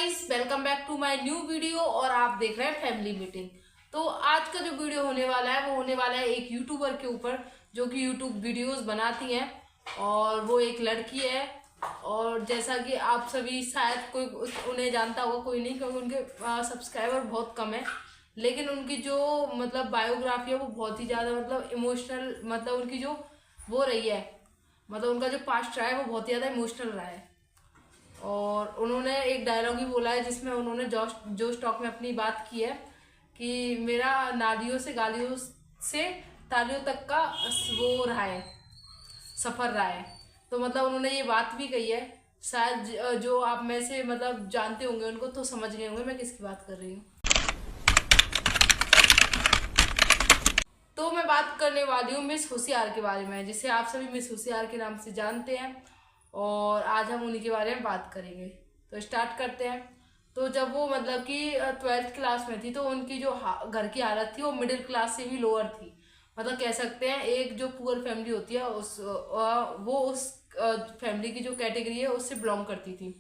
Guys, welcome back to my new video. और आप देख रहे हैं फैमिली मीटिंग। तो आज का जो वीडियो होने वाला है वो होने वाला है एक यूट्यूबर के ऊपर जो कि यूट्यूब वीडियोस बनाती हैं। और वो एक लड़की है। और जैसा कि आप सभी शायद कोई उन्हें जानता होगा, कोई नहीं, क्योंकि उनके सब्सक्राइबर बहुत कम है। लेकिन उनकी जो मतलब बायोग्राफी है वो बहुत ही ज़्यादा मतलब इमोशनल, मतलब उनकी जो वो रही है, मतलब उनका जो पास्ट रहा है वो बहुत ही ज़्यादा इमोशनल रहा है। और उन्होंने एक डायलॉग ही बोला है जिसमें उन्होंने जोश टॉक में अपनी बात की है कि मेरा नालियों से गालियों से तालियों तक का वो रहा है, सफ़र रहा है। तो मतलब उन्होंने ये बात भी कही है। शायद जो आप में से मतलब जानते होंगे उनको तो समझ गए होंगे मैं किसकी बात कर रही हूँ। तो मैं बात करने वाली हूँ मिस होशियार के बारे में, जिसे आप सभी मिस होशियार के नाम से जानते हैं। और आज हम उन्हीं के बारे में बात करेंगे। तो स्टार्ट करते हैं। तो जब वो मतलब कि 12th क्लास में थी तो उनकी जो घर की हालत थी वो मिडिल क्लास से भी लोअर थी। मतलब कह सकते हैं एक जो पुअर फैमिली होती है वो उस फैमिली की जो कैटेगरी है उससे बिलोंग करती थी।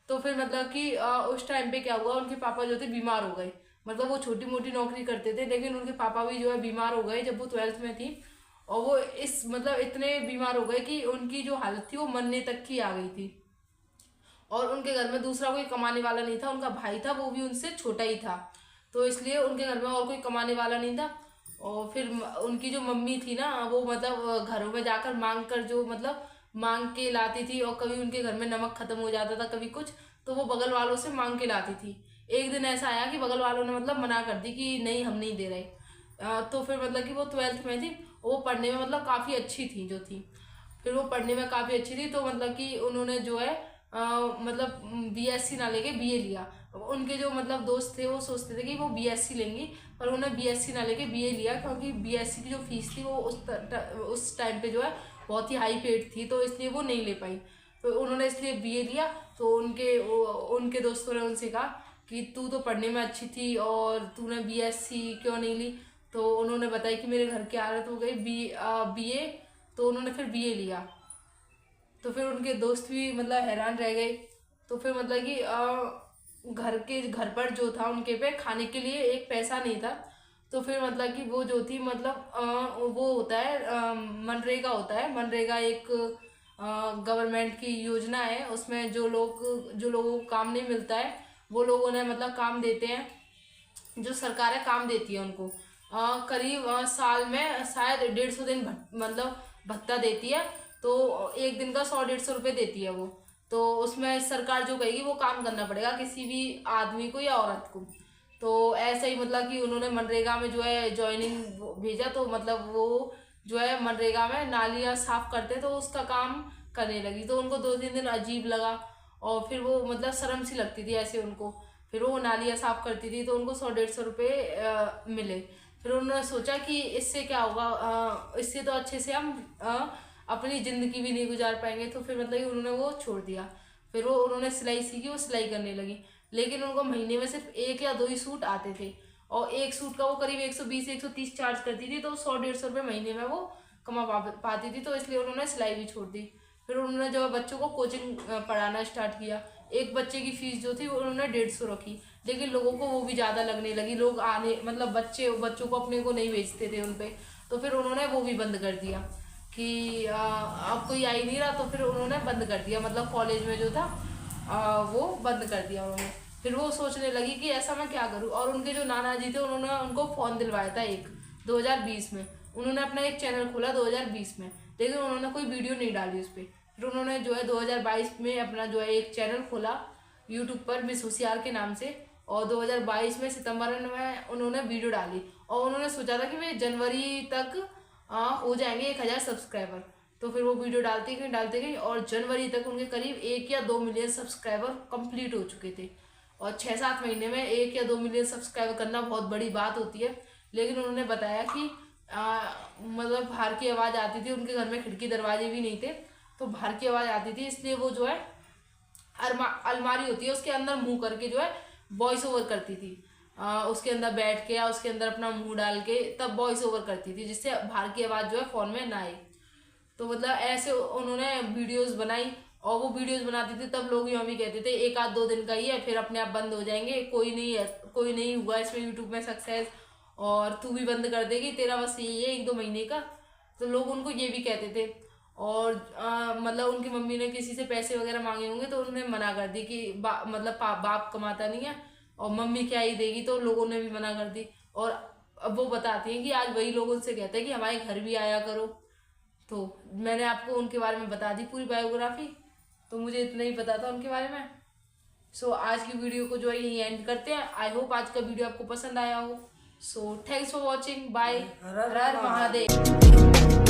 तो फिर मतलब कि उस टाइम पे क्या हुआ, उनके पापा जो थे बीमार हो गए। मतलब वो छोटी मोटी नौकरी करते थे लेकिन उनके पापा भी जो है बीमार हो गए जब वो 12th में थी। और वो इस मतलब इतने बीमार हो गए कि उनकी जो हालत थी वो मरने तक की आ गई थी। और उनके घर में दूसरा कोई कमाने वाला नहीं था, उनका भाई था वो भी उनसे छोटा ही था। तो इसलिए उनके घर में और कोई कमाने वाला नहीं था। और फिर उनकी जो मम्मी थी ना वो मतलब घरों में जाकर मांग कर जो मतलब मांग के लाती थी। और कभी उनके घर में नमक खत्म हो जाता था, कभी कुछ, तो वो बगल वालों से मांग के लाती थी। एक दिन ऐसा आया कि बगल वालों ने मतलब मना कर दी कि नहीं, हम नहीं दे रहे। तो फिर मतलब कि वो 12th में थी। वो पढ़ने में मतलब काफ़ी अच्छी थी जो थी। फिर वो पढ़ने में काफ़ी अच्छी थी तो मतलब कि उन्होंने जो है मतलब बीएससी ना लेके बीए लिया। उनके जो मतलब दोस्त थे वो सोचते थे कि वो बीएससी लेंगी, पर उन्होंने बीएससी ना लेके बीए लिया, क्योंकि बीएससी की जो फीस थी वो उस टाइम पे जो है बहुत ही हाई पेड थी, तो इसलिए वो नहीं ले पाई। तो उन्होंने इसलिए बीए लिया। तो उनके दोस्तों ने उनसे कहा कि तू तो पढ़ने में अच्छी थी और तूने बीएससी क्यों नहीं ली। तो उन्होंने बताया कि मेरे घर की हालत हो गई बीए। तो उन्होंने फिर बीए लिया। तो फिर उनके दोस्त भी मतलब हैरान रह गए। तो फिर मतलब कि घर पर जो था उनके पे खाने के लिए एक पैसा नहीं था। तो फिर मतलब कि वो जो थी मतलब वो होता है मनरेगा होता है। मनरेगा एक गवर्नमेंट की योजना है। उसमें जो लोगों को काम नहीं मिलता है वो लोगों ने मतलब काम देते हैं। जो सरकार है काम देती है उनको। करीब साल में शायद 150 दिन मतलब भत्ता देती है। तो एक दिन का 100-150 रुपये देती है वो। तो उसमें सरकार जो कहेगी वो काम करना पड़ेगा किसी भी आदमी को या औरत को। तो ऐसे ही मतलब कि उन्होंने मनरेगा में जो है ज्वाइनिंग भेजा। तो मतलब वो जो है मनरेगा में नालियाँ साफ करते तो उसका काम करने लगी। तो उनको 2-3 दिन अजीब लगा। और फिर वो मतलब शर्म सी लगती थी ऐसे उनको। फिर वो नालियाँ साफ करती थी तो उनको 100-150 रुपये मिले। फिर उन्होंने सोचा कि इससे क्या होगा, इससे तो अच्छे से हम अपनी ज़िंदगी भी नहीं गुजार पाएंगे। तो फिर मतलब कि उन्होंने वो छोड़ दिया। फिर वो उन्होंने सिलाई सीखी, वो सिलाई करने लगी। लेकिन उनको महीने में सिर्फ 1 या 2 ही सूट आते थे। और एक सूट का वो करीब 120-130 चार्ज करती थी। तो 100-150 रुपये महीने में वो कमा पाती थी। तो इसलिए उन्होंने सिलाई भी छोड़ दी। फिर उन्होंने जो बच्चों को कोचिंग पढ़ाना स्टार्ट किया। एक बच्चे की फीस जो थी वो उन्होंने 150 रखी। लेकिन लोगों को वो भी ज़्यादा लगने लगी। लोग आने मतलब बच्चों को अपने को नहीं भेजते थे उन पे। तो फिर उन्होंने वो भी बंद कर दिया कि अब कोई आ ही नहीं रहा। तो फिर उन्होंने बंद कर दिया, मतलब कॉलेज में जो था वो बंद कर दिया उन्होंने। फिर वो सोचने लगी कि ऐसा मैं क्या करूँ। और उनके जो नाना जी थे उन्होंने उनको फ़ोन दिलवाया था एक 2020 में। उन्होंने अपना एक चैनल खोला 2020 में, लेकिन उन्होंने कोई वीडियो नहीं डाली उस पर। फिर उन्होंने जो है 2022 में अपना जो है एक चैनल खोला यूट्यूब पर मिस होशियार के नाम से। और 2022 में सितंबर में उन्होंने वीडियो डाली। और उन्होंने सोचा था कि वे जनवरी तक हो जाएंगे 1000 सब्सक्राइबर। तो फिर वो वीडियो डालते गई और जनवरी तक उनके करीब 1 या 2 मिलियन सब्सक्राइबर कंप्लीट हो चुके थे। और 6-7 महीने में 1 या 2 मिलियन सब्सक्राइबर करना बहुत बड़ी बात होती है। लेकिन उन्होंने बताया कि मतलब बाहर की आवाज़ आती थी, उनके घर में खिड़की दरवाजे भी नहीं थे। तो बाहर की आवाज़ आती थी, इसलिए वो जो है अलमारी होती है उसके अंदर मुंह करके जो है वॉइस ओवर करती थी। उसके अंदर बैठ के या उसके अंदर अपना मुंह डाल के तब वॉइस ओवर करती थी, जिससे बाहर की आवाज़ जो है फ़ोन में ना आए। तो मतलब ऐसे उन्होंने वीडियोस बनाई। और वो वीडियोस बनाते थे, तब लोग यहाँ भी कहते थे एक आध 2 दिन का ही है, फिर अपने आप बंद हो जाएंगे, कोई नहीं है, कोई नहीं हुआ इसमें यूट्यूब में सक्सेस, और तू भी बंद कर देगी, तेरा बस यही है 1-2 महीने का। तो लोग उनको ये भी कहते थे। और मतलब उनकी मम्मी ने किसी से पैसे वगैरह मांगे होंगे तो उन्होंने मना कर दी कि मतलब बाप कमाता नहीं है और मम्मी क्या ही देगी, तो लोगों ने भी मना कर दी। और अब वो बताती हैं कि आज वही लोग उनसे कहते हैं कि हमारे घर भी आया करो। तो मैंने आपको उनके बारे में बता दी पूरी बायोग्राफी, तो मुझे इतना ही पता था उनके बारे में। सो आज की वीडियो को जो है यही एंड करते हैं। आई होप आज का वीडियो आपको पसंद आया हो। So thanks for watching, bye, हर हर महादेव।